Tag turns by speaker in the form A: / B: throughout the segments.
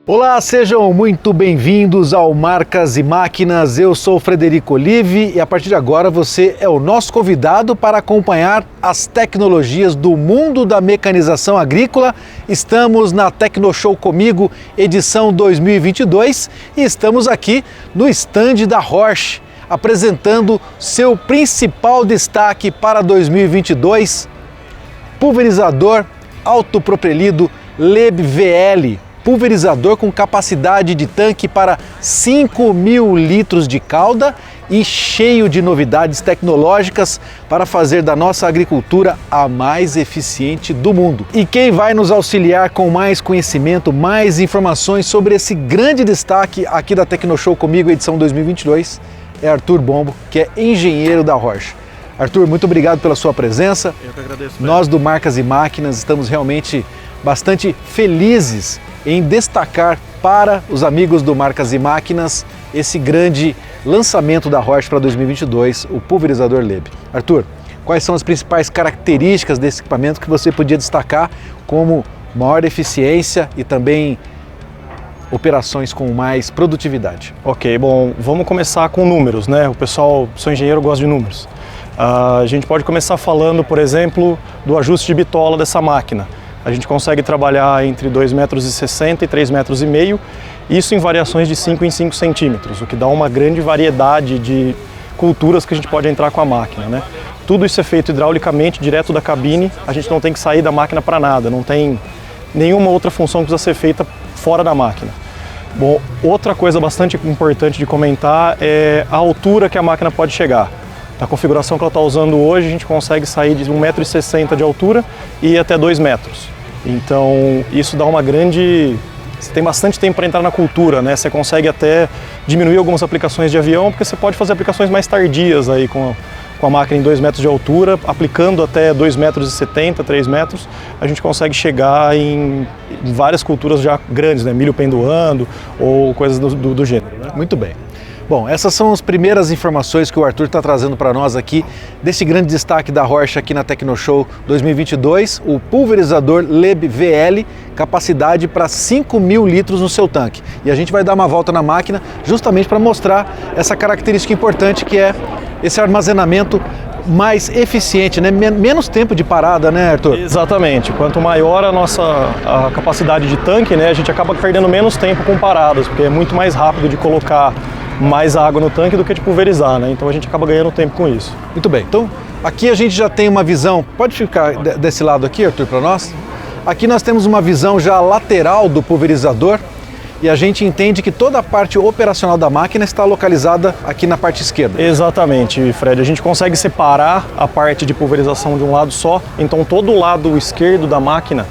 A: Olá, sejam muito bem-vindos ao Marcas e Máquinas. Eu sou o Frederico Olive e a partir de agora você é o nosso convidado para acompanhar as tecnologias do mundo da mecanização agrícola. Estamos na Tecnoshow Comigo, edição 2022, e estamos aqui no stand da Horsch, apresentando seu principal destaque para 2022, pulverizador autopropelido LEB VL. Pulverizador com capacidade de tanque para 5.000 litros de calda e cheio de novidades tecnológicas para fazer da nossa agricultura a mais eficiente do mundo. E quem vai nos auxiliar com mais conhecimento, mais informações sobre esse grande destaque aqui da Tecnoshow Comigo, edição 2022, é Arthur Bombo, que é engenheiro da Horsch. Arthur, muito obrigado pela sua presença.
B: Eu que agradeço.
A: Nós do Marcas e Máquinas estamos realmente bastante felizes em destacar para os amigos do Marcas e Máquinas esse grande lançamento da Horsch para 2022, o pulverizador LEB. Arthur, quais são as principais características desse equipamento que você podia destacar como maior eficiência e também operações com mais produtividade?
B: Ok, bom, vamos começar com números, né? O pessoal, sou engenheiro, gosta de números. A gente pode começar falando, por exemplo, do ajuste de bitola dessa máquina. A gente consegue trabalhar entre 2,60 metros e 3,5 metros, isso em variações de 5 em 5 centímetros, o que dá uma grande variedade de culturas que a gente pode entrar com a máquina, né? Tudo isso é feito hidraulicamente, direto da cabine, a gente não tem que sair da máquina para nada, não tem nenhuma outra função que precisa ser feita fora da máquina. Bom, outra coisa bastante importante de comentar é a altura que a máquina pode chegar. Na configuração que ela está usando hoje, a gente consegue sair de 1,60 m de altura e ir até 2 metros. Então, isso dá uma grande... Você tem bastante tempo para entrar na cultura, né? Você consegue até diminuir algumas aplicações de avião, porque você pode fazer aplicações mais tardias aí com a máquina em 2 metros de altura, aplicando até 2,70 metros, 3 metros, a gente consegue chegar em várias culturas já grandes, né? Milho pendoando ou coisas do gênero, né?
A: Muito bem. Bom, essas são as primeiras informações que o Arthur está trazendo para nós aqui, desse grande destaque da Horsch aqui na Tecnoshow 2022, o pulverizador LEB VL, capacidade para 5.000 litros no seu tanque. E a gente vai dar uma volta na máquina justamente para mostrar essa característica importante que é esse armazenamento mais eficiente, né? Menos tempo de parada, né, Arthur?
B: Exatamente. Quanto maior a capacidade de tanque, né, a gente acaba perdendo menos tempo com paradas, porque é muito mais rápido de colocar mais água no tanque do que de pulverizar, né? Então a gente acaba ganhando tempo com isso.
A: Muito bem. Então aqui a gente já tem uma visão, pode ficar desse lado aqui, Arthur, para nós? Aqui nós temos uma visão já lateral do pulverizador e a gente entende que toda a parte operacional da máquina está localizada aqui na parte esquerda.
B: Exatamente, Fred. A gente consegue separar a parte de pulverização de um lado só, então todo o lado esquerdo da máquina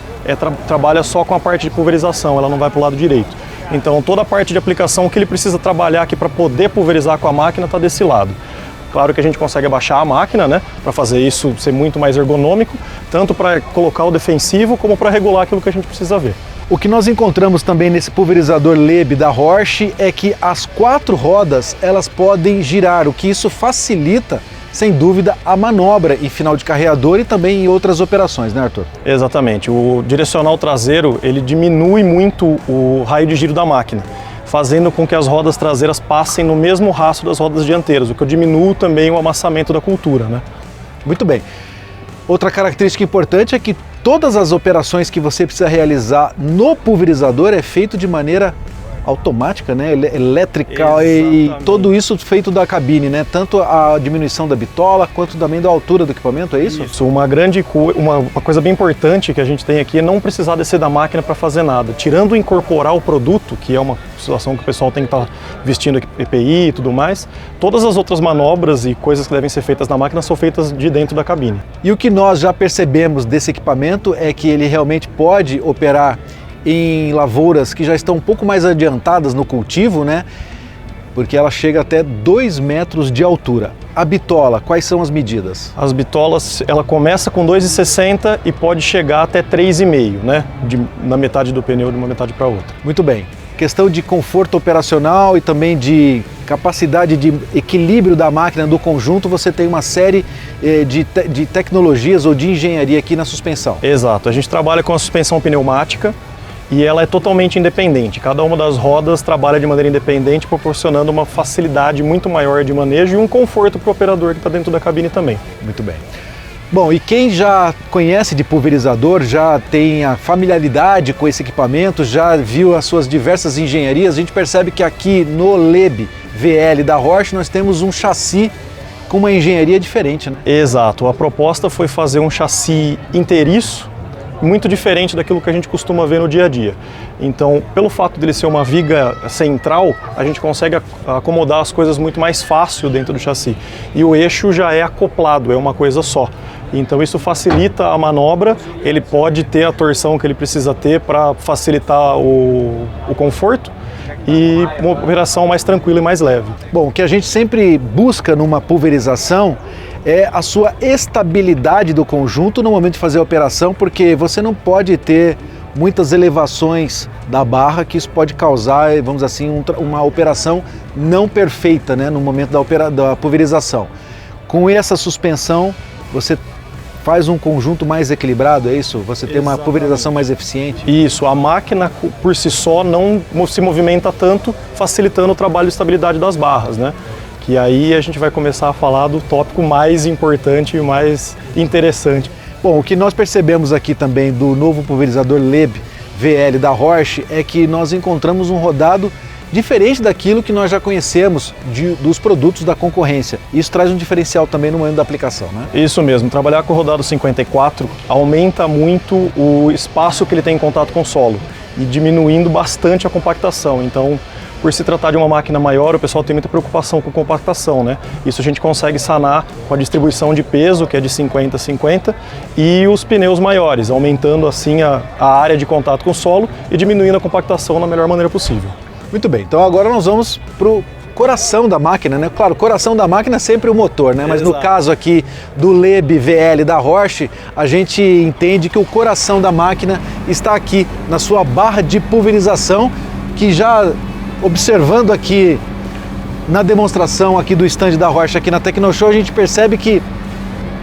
B: trabalha só com a parte de pulverização, ela não vai para o lado direito. Então toda a parte de aplicação que ele precisa trabalhar aqui para poder pulverizar com a máquina está desse lado. Claro que a gente consegue abaixar a máquina, né, para fazer isso ser muito mais ergonômico, tanto para colocar o defensivo como para regular aquilo que a gente precisa ver.
A: O que nós encontramos também nesse pulverizador LEB da Horsch é que as 4 rodas elas podem girar, o que isso facilita, sem dúvida, a manobra em final de carreador e também em outras operações, né, Arthur?
B: Exatamente. O direcional traseiro, ele diminui muito o raio de giro da máquina, fazendo com que as rodas traseiras passem no mesmo rastro das rodas dianteiras, o que diminui também o amassamento da cultura, né?
A: Muito bem. Outra característica importante é que todas as operações que você precisa realizar no pulverizador é feito de maneira automática, né? Elétrica. E tudo isso feito da cabine, né? Tanto a diminuição da bitola quanto também da altura do equipamento, é isso?
B: Isso, uma coisa bem importante que a gente tem aqui é não precisar descer da máquina para fazer nada. Tirando incorporar o produto, que é uma situação que o pessoal tem que estar vestindo EPI e tudo mais, todas as outras manobras e coisas que devem ser feitas na máquina são feitas de dentro da cabine.
A: E o que nós já percebemos desse equipamento é que ele realmente pode operar em lavouras que já estão um pouco mais adiantadas no cultivo, né? Porque ela chega até 2 metros de altura. A bitola, quais são as medidas?
B: As bitolas, ela começa com 2,60 e pode chegar até 3,5, né? Na metade do pneu, de uma metade para outra.
A: Muito bem. Questão de conforto operacional e também de capacidade de equilíbrio da máquina, do conjunto, você tem uma série de tecnologias ou de engenharia aqui na suspensão.
B: Exato. A gente trabalha com a suspensão pneumática e ela é totalmente independente. Cada uma das rodas trabalha de maneira independente, proporcionando uma facilidade muito maior de manejo e um conforto para o operador que está dentro da cabine também.
A: Muito bem. Bom, e quem já conhece de pulverizador, já tem a familiaridade com esse equipamento, já viu as suas diversas engenharias, a gente percebe que aqui no LEB VL da Horsch nós temos um chassi com uma engenharia diferente, né?
B: Exato. A proposta foi fazer um chassi inteiriço, muito diferente daquilo que a gente costuma ver no dia a dia. Então, pelo fato dele ser uma viga central, a gente consegue acomodar as coisas muito mais fácil dentro do chassi. E o eixo já é acoplado, é uma coisa só. Então isso facilita a manobra, ele pode ter a torção que ele precisa ter para facilitar o conforto e uma operação mais tranquila e mais leve.
A: Bom, o que a gente sempre busca numa pulverização é a sua estabilidade do conjunto no momento de fazer a operação, porque você não pode ter muitas elevações da barra, que isso pode causar, vamos dizer assim, uma operação não perfeita, né, no momento da pulverização. Com essa suspensão, você faz um conjunto mais equilibrado, é isso? Você tem uma pulverização mais eficiente?
B: Isso, a máquina por si só não se movimenta tanto, facilitando o trabalho de estabilidade das barras, né? Que aí a gente vai começar a falar do tópico mais importante e mais interessante.
A: Bom, o que nós percebemos aqui também do novo pulverizador LEB VL da Horsch é que nós encontramos um rodado diferente daquilo que nós já conhecemos dos produtos da concorrência. Isso traz um diferencial também no momento da aplicação, né?
B: Isso mesmo, trabalhar com o rodado 54 aumenta muito o espaço que ele tem em contato com o solo e diminuindo bastante a compactação. Então, por se tratar de uma máquina maior, o pessoal tem muita preocupação com compactação, né? Isso a gente consegue sanar com a distribuição de peso, que é de 50-50, e os pneus maiores, aumentando assim a área de contato com o solo e diminuindo a compactação da melhor maneira possível.
A: Muito bem, então agora nós vamos para o coração da máquina, né? Claro, o coração da máquina é sempre o motor, né? Mas no caso aqui do LEB VL da Horsch, a gente entende que o coração da máquina está aqui na sua barra de pulverização, que já observando aqui na demonstração aqui do stand da Horsch aqui na Tecnoshow, a gente percebe que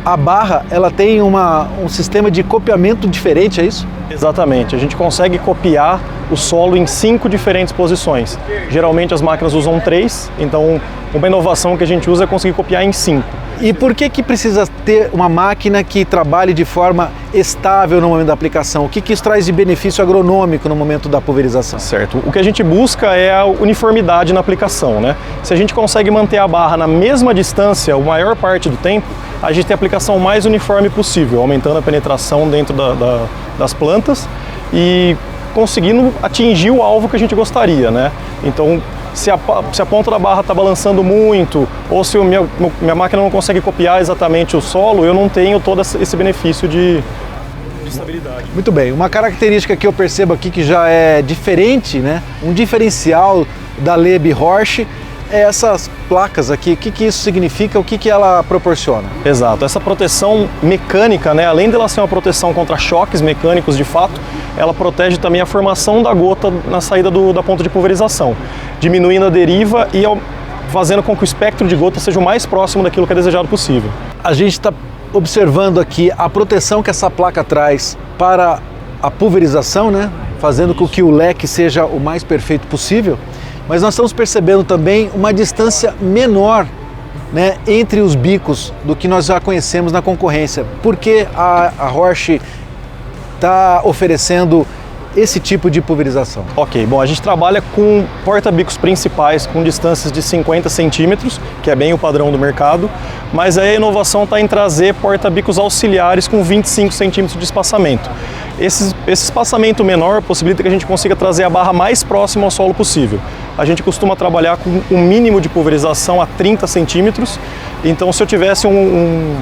A: a barra ela tem um sistema de copiamento diferente, é isso?
B: Exatamente, a gente consegue copiar o solo em 5 diferentes posições. Geralmente as máquinas usam 3, então uma inovação que a gente usa é conseguir copiar em 5.
A: E por que precisa ter uma máquina que trabalhe de forma estável no momento da aplicação? O que isso traz de benefício agronômico no momento da pulverização?
B: Certo. O que a gente busca é a uniformidade na aplicação, né? Se a gente consegue manter a barra na mesma distância a maior parte do tempo, a gente tem a aplicação mais uniforme possível, aumentando a penetração dentro das plantas e conseguindo atingir o alvo que a gente gostaria, né? Então, se a ponta da barra está balançando muito, ou se minha máquina não consegue copiar exatamente o solo, eu não tenho todo esse benefício de estabilidade.
A: Muito bem, uma característica que eu percebo aqui que já é diferente, né? Um diferencial da LEB Horsch é essas placas aqui. O que isso significa, o que ela proporciona?
B: Exato, essa proteção mecânica, né, além dela ser uma proteção contra choques mecânicos de fato, ela protege também a formação da gota na saída da ponta de pulverização, diminuindo a deriva e fazendo com que o espectro de gota seja o mais próximo daquilo que é desejado possível.
A: A gente está observando aqui a proteção que essa placa traz para a pulverização, né, fazendo com que o leque seja o mais perfeito possível. Mas nós estamos percebendo também uma distância menor, né, entre os bicos do que nós já conhecemos na concorrência. Por que a Horsch está oferecendo esse tipo de pulverização?
B: Ok, bom, a gente trabalha com porta-bicos principais com distâncias de 50 centímetros, que é bem o padrão do mercado, mas aí a inovação está em trazer porta-bicos auxiliares com 25 centímetros de espaçamento. Esse espaçamento menor possibilita que a gente consiga trazer a barra mais próxima ao solo possível. A gente costuma trabalhar com um mínimo de pulverização a 30 centímetros, então se eu tivesse um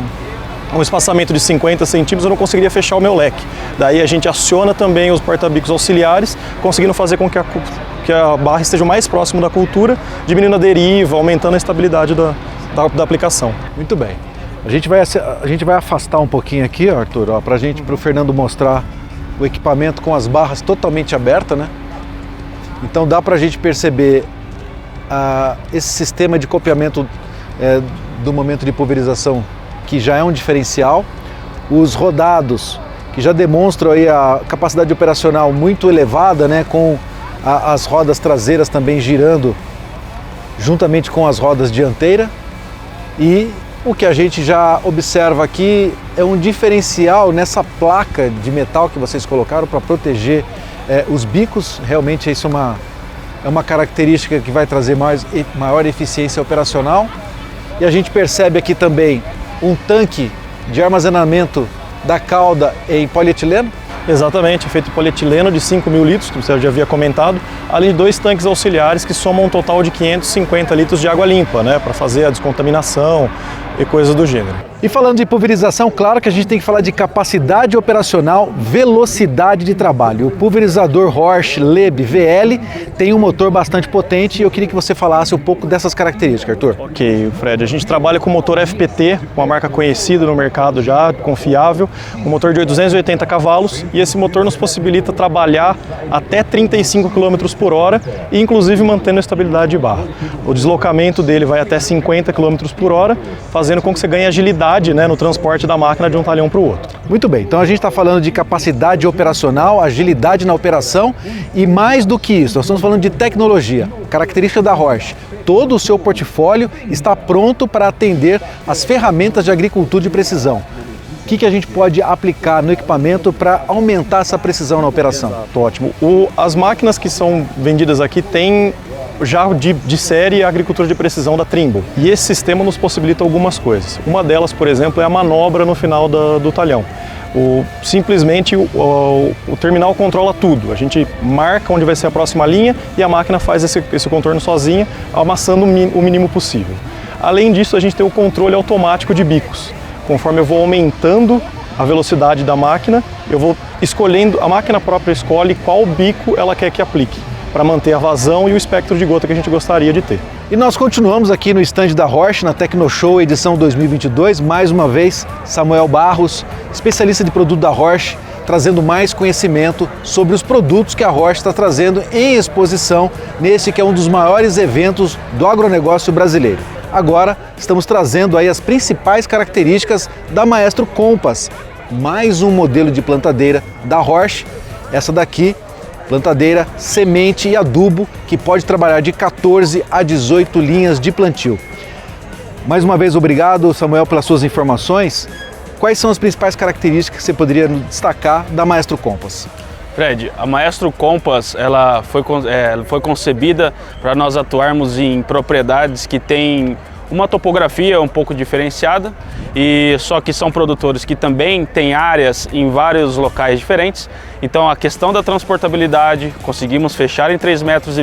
B: espaçamento de 50 centímetros, eu não conseguiria fechar o meu leque. Daí a gente aciona também os porta-bicos auxiliares, conseguindo fazer com que a barra esteja o mais próximo da cultura, diminuindo a deriva, aumentando a estabilidade da aplicação.
A: Muito bem. A gente vai afastar um pouquinho aqui, Arthur, para o Fernando mostrar o equipamento com as barras totalmente abertas, né? Então dá para a gente perceber esse sistema de copiamento do momento de pulverização, que já é um diferencial. Os rodados que já demonstram aí a capacidade operacional muito elevada, né, com as rodas traseiras também girando juntamente com as rodas dianteiras. E o que a gente já observa aqui é um diferencial nessa placa de metal que vocês colocaram para proteger os bicos. Realmente isso é uma característica que vai trazer maior eficiência operacional. E a gente percebe aqui também um tanque de armazenamento da cauda em polietileno.
B: Exatamente, é feito em polietileno de 5.000 litros, que você já havia comentado, além de 2 tanques auxiliares que somam um total de 550 litros de água limpa, né, para fazer a descontaminação e coisas do gênero.
A: E falando de pulverização, claro que a gente tem que falar de capacidade operacional, velocidade de trabalho. O pulverizador Horsch Leb VL tem um motor bastante potente e eu queria que você falasse um pouco dessas características, Arthur.
B: Ok, Fred, a gente trabalha com motor FPT, uma marca conhecida no mercado já, confiável, um motor de 280 cavalos, e esse motor nos possibilita trabalhar até 35 km por hora e inclusive mantendo a estabilidade de barra. O deslocamento dele vai até 50 km por hora, fazendo com que você ganhe agilidade, né, no transporte da máquina de um talhão para o outro.
A: Muito bem, então a gente está falando de capacidade operacional, agilidade na operação e mais do que isso, nós estamos falando de tecnologia, característica da Horsch. Todo o seu portfólio está pronto para atender as ferramentas de agricultura de precisão. O que a gente pode aplicar no equipamento para aumentar essa precisão na operação?
B: Ótimo. As máquinas que são vendidas aqui têm já de série a agricultura de precisão da Trimble. E esse sistema nos possibilita algumas coisas. Uma delas, por exemplo, é a manobra no final do talhão. Simplesmente o terminal controla tudo. A gente marca onde vai ser a próxima linha e a máquina faz esse contorno sozinha, amassando o mínimo possível. Além disso, a gente tem o controle automático de bicos. Conforme eu vou aumentando a velocidade da máquina, eu vou escolhendo, a máquina própria escolhe qual bico ela quer que aplique, para manter a vazão e o espectro de gota que a gente gostaria de ter.
A: E nós continuamos aqui no stand da Horsch, na Tecnoshow edição 2022, mais uma vez, Samuel Barros, especialista de produto da Horsch, trazendo mais conhecimento sobre os produtos que a Horsch está trazendo em exposição nesse que é um dos maiores eventos do agronegócio brasileiro. Agora estamos trazendo aí as principais características da Maestro Compass, mais um modelo de plantadeira da Horsch, essa daqui, plantadeira, semente e adubo, que pode trabalhar de 14 a 18 linhas de plantio. Mais uma vez, obrigado, Samuel, pelas suas informações. Quais são as principais características que você poderia destacar da Maestro Compass?
C: Fred, a Maestro Compass ela foi concebida para nós atuarmos em propriedades que têm uma topografia um pouco diferenciada, e só que são produtores que também têm áreas em vários locais diferentes. Então a questão da transportabilidade, conseguimos fechar em 3,20 metros,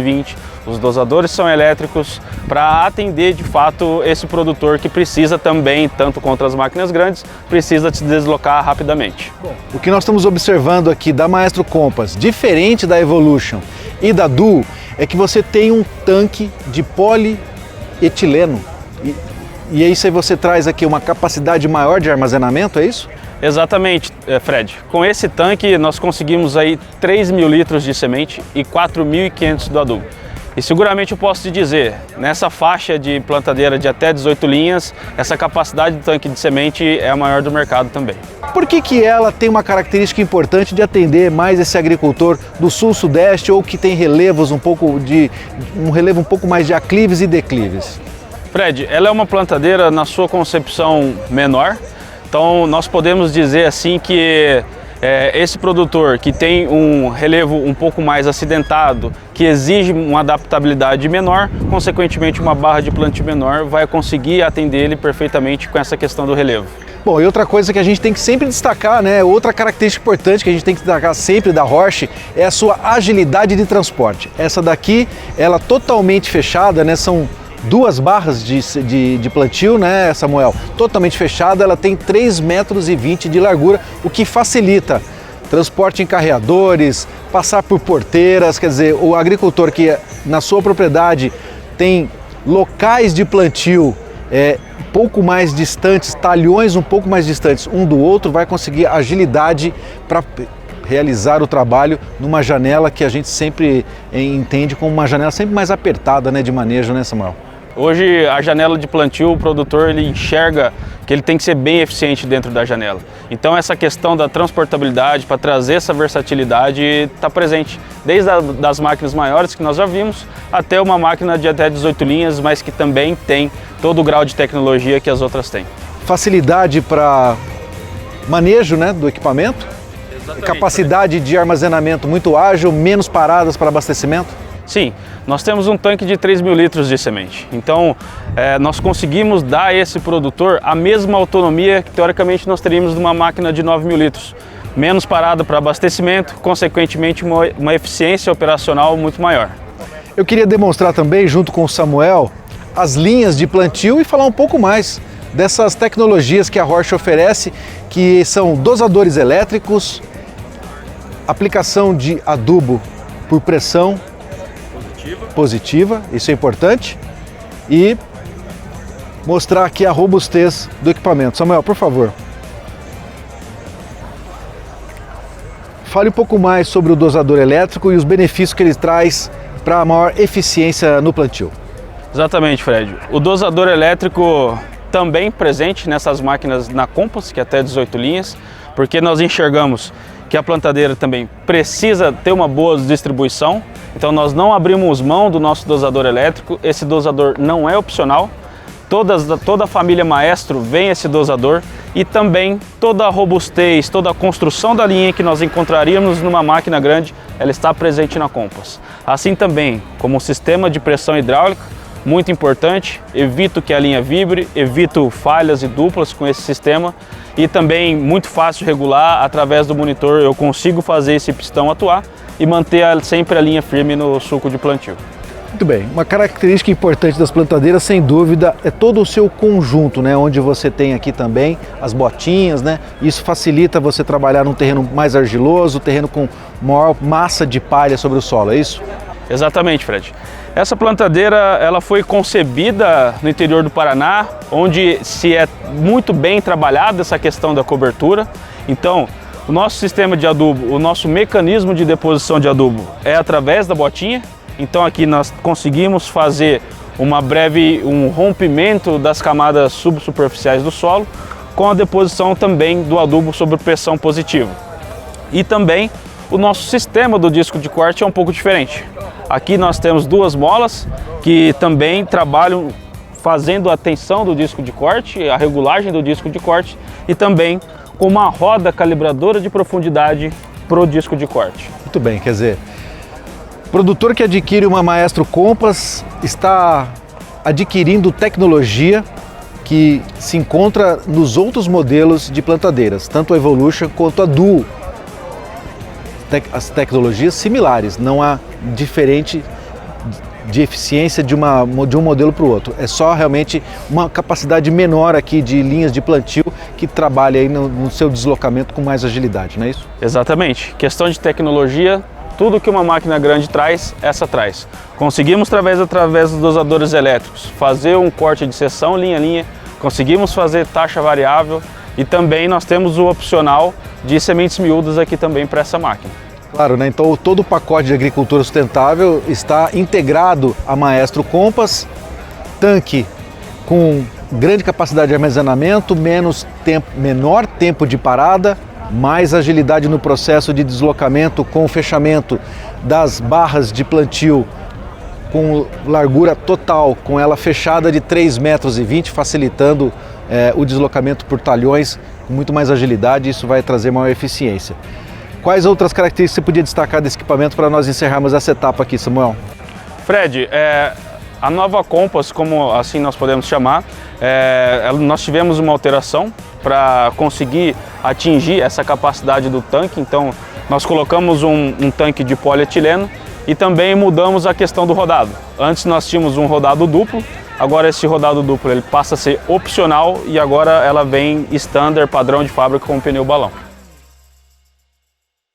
C: os dosadores são elétricos para atender de fato esse produtor que precisa também, tanto contra as máquinas grandes, precisa se deslocar rapidamente.
A: O que nós estamos observando aqui da Maestro Compass, diferente da Evolution e da Duo, é que você tem um tanque de polietileno. E aí você traz aqui uma capacidade maior de armazenamento, é isso?
C: Exatamente, Fred. Com esse tanque nós conseguimos aí 3.000 litros de semente e 4.500 do adubo. E seguramente eu posso te dizer, nessa faixa de plantadeira de até 18 linhas, essa capacidade do tanque de semente é a maior do mercado também.
A: Por que ela tem uma característica importante de atender mais esse agricultor do sul-sudeste ou que tem relevos um relevo um pouco mais de aclives e declives?
C: Fred, ela é uma plantadeira na sua concepção menor, então nós podemos dizer assim que esse produtor que tem um relevo um pouco mais acidentado, que exige uma adaptabilidade menor, consequentemente uma barra de plantio menor, vai conseguir atender ele perfeitamente com essa questão do relevo.
A: Bom, e outra coisa que a gente tem que sempre destacar, né? Outra característica importante que a gente tem que destacar sempre da Horsch é a sua agilidade de transporte. Essa daqui, ela totalmente fechada, né? São 2 barras de plantio, né, Samuel? Totalmente fechada, ela tem 3,20 metros de largura, o que facilita transporte em carreadores, passar por porteiras, quer dizer, o agricultor que na sua propriedade tem locais de plantio pouco mais distantes, talhões um pouco mais distantes um do outro, vai conseguir agilidade para realizar o trabalho numa janela que a gente sempre entende como uma janela sempre mais apertada, né, de manejo, né, Samuel?
C: Hoje a janela de plantio, o produtor ele enxerga que ele tem que ser bem eficiente dentro da janela. Então essa questão da transportabilidade, para trazer essa versatilidade, está presente. Desde das máquinas maiores que nós já vimos, até uma máquina de até 18 linhas, mas que também tem todo o grau de tecnologia que as outras têm.
A: Facilidade para manejo, né, do equipamento, capacidade de armazenamento muito ágil, menos paradas para abastecimento.
C: Sim, nós temos um tanque de 3.000 litros de semente, então nós conseguimos dar a esse produtor a mesma autonomia que teoricamente nós teríamos numa máquina de 9.000 litros. Menos parada para abastecimento, consequentemente uma eficiência operacional muito maior.
A: Eu queria demonstrar também, junto com o Samuel, as linhas de plantio e falar um pouco mais dessas tecnologias que a Horsch oferece, que são dosadores elétricos, aplicação de adubo por pressão positiva, isso é importante, e mostrar aqui a robustez do equipamento. Samuel, por favor. Fale um pouco mais sobre o dosador elétrico e os benefícios que ele traz para a maior eficiência no plantio.
C: Exatamente, Fred. O dosador elétrico também presente nessas máquinas na Compass, que é até 18 linhas, porque nós enxergamos que a plantadeira também precisa ter uma boa distribuição, então nós não abrimos mão do nosso dosador elétrico, esse dosador não é opcional, toda a família Maestro vem esse dosador e também toda a robustez, toda a construção da linha que nós encontraríamos numa máquina grande, ela está presente na Compass. Assim também, como o sistema de pressão hidráulica, muito importante, evito que a linha vibre, evito falhas e duplas com esse sistema e também muito fácil de regular, através do monitor eu consigo fazer esse pistão atuar e manter sempre a linha firme no sulco de plantio.
A: Muito bem, uma característica importante das plantadeiras, sem dúvida, é todo o seu conjunto, né? Onde você tem aqui também as botinhas, né? Isso facilita você trabalhar num terreno mais argiloso, terreno com maior massa de palha sobre o solo, é isso?
C: Exatamente, Fred. Essa plantadeira ela foi concebida no interior do Paraná, onde se é muito bem trabalhada essa questão da cobertura. Então, o nosso sistema de adubo, o nosso mecanismo de deposição de adubo é através da botinha. Então aqui nós conseguimos fazer um rompimento das camadas subsuperficiais do solo com a deposição também do adubo sob pressão positiva. E também o nosso sistema do disco de corte é um pouco diferente. Aqui nós temos duas molas que também trabalham fazendo a tensão do disco de corte, a regulagem do disco de corte e também com uma roda calibradora de profundidade para o disco de corte.
A: Muito bem, quer dizer, o produtor que adquire uma Maestro Compass está adquirindo tecnologia que se encontra nos outros modelos de plantadeiras, tanto a Evolution quanto a Duo. As tecnologias similares, não há diferente de eficiência de um modelo para o outro. É só realmente uma capacidade menor aqui de linhas de plantio que trabalha aí no seu deslocamento com mais agilidade, não é isso?
C: Exatamente. Questão de tecnologia, tudo que uma máquina grande traz, essa traz. Conseguimos, através dos dosadores elétricos, fazer um corte de seção linha a linha, conseguimos fazer taxa variável e também nós temos o opcional de sementes miúdas aqui também para essa máquina.
A: Claro, né? Então todo o pacote de agricultura sustentável está integrado à Maestro Compass, tanque com grande capacidade de armazenamento, menor tempo de parada, mais agilidade no processo de deslocamento com o fechamento das barras de plantio com largura total, com ela fechada de 3,20 metros, facilitando o deslocamento por talhões com muito mais agilidade, isso vai trazer maior eficiência. Quais outras características você podia destacar desse equipamento para nós encerrarmos essa etapa aqui, Samuel?
C: Fred, a nova Compass, como assim nós podemos chamar, nós tivemos uma alteração para conseguir atingir essa capacidade do tanque, então nós colocamos um tanque de polietileno e também mudamos a questão do rodado. Antes nós tínhamos um rodado duplo, agora esse rodado duplo ele passa a ser opcional e agora ela vem standard, padrão de fábrica com pneu balão.